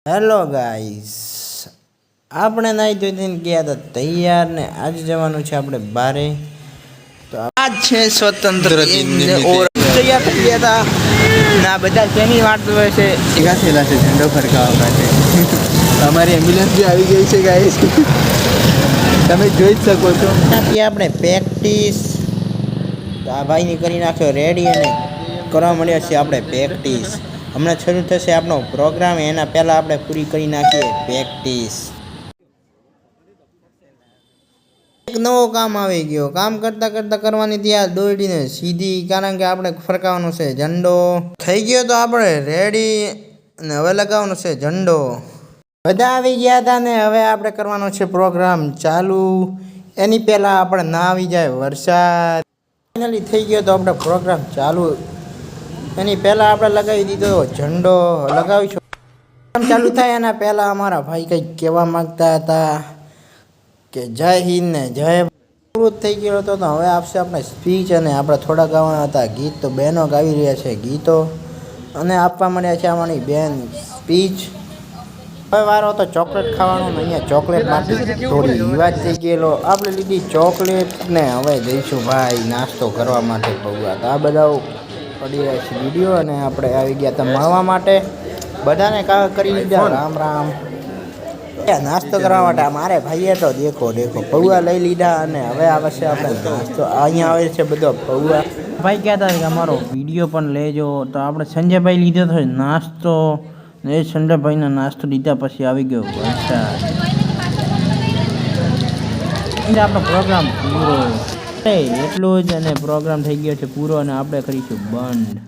Hello guys, આપણે નાઈ ધોઈને ગયા હતા તૈયાર ને આજે જવાનું છે આપણે બારે. તો આજ છે સ્વતંત્ર દિન ઓર તૈયાર થઈ ગયા હતા ના બધા શેની વાટ જોવે છે ભેગા થયેલા છે ઝંડો ફરકાવવા માટે. અમારી એમ્બ્યુલન્સ બી આવી ગઈ છે ગાઈસ, તમે જોઈ જ શકો છો. ત્યાંથી આપણે પ્રેક્ટિસ તો આ ભાઈની કરી નાખ્યો રેડી અને કરવા મળ્યા છીએ આપણે પ્રેક્ટિસ. હમણાં શરૂ થશે આપણો પ્રોગ્રામ, એના પહેલાં આપણે પૂરી કરી નાખીએ પ્રેક્ટિસ. એક નવો કામ આવી ગયો, કામ કરતાં કરતાં કરવાની ત્યાં દોડીને સીધી, કારણ કે આપણે ફરકાવવાનો છે ઝંડો. થઈ ગયો તો આપણે રેડી અને હવે લગાવવાનો છે ઝંડો. બધા આવી ગયા હતા ને હવે આપણે કરવાનો છે પ્રોગ્રામ ચાલુ. એની પહેલાં આપણે ના આવી જાય વરસાદ. ફાઇનલી થઈ ગયો તો આપણે પ્રોગ્રામ ચાલુ. એની પહેલાં આપણે લગાવી દીધો ઝંડો. લગાવીશું ચાલુ થાય એના પહેલાં અમારા ભાઈ કંઈક કહેવા માગતા હતા કે જય હિન્દ ને જય. પૂરું થઈ ગયો હતો તો હવે આપશે આપણે સ્પીચ, અને આપણે થોડા ગાવાના હતા ગીત. તો બહેનો ગાવી રહ્યા છે ગીતો અને આપવા માંડ્યા છે અમારી બેન સ્પીચ. હવે વારો હતો ચોકલેટ ખાવાનો ને અહીંયા ચોકલેટ માટે થોડી વિવાદ થઈ ગયેલો. આપણે લીધી ચોકલેટ ને હવે જઈશું ભાઈ નાસ્તો કરવા માટે પૌવા. તો આ બધા પડી રહ્યા છે વિડીયો અને આપણે આવી ગયા હતા મળવા માટે. બધાને કરી લીધા રામ રામ. નાસ્તો કરવા માટે મારે ભાઈએ તો દેખો પૌવા લઈ લીધા અને હવે આવે છે આપણે નાસ્તો. અહીંયા આવે છે બધો પૌવા. ભાઈ કહેતા કે અમારો વિડીયો પણ લેજો. તો આપણે સંજયભાઈ લીધો હતો નાસ્તો ને એ સંજયભાઈનો નાસ્તો લીધા પછી આવી ગયો વરસાદ. આપણો પ્રોગ્રામ પૂરો એટલું જ, અને પ્રોગ્રામ થઈ ગયો છે પૂરો અને આપણે કરીશું બંધ.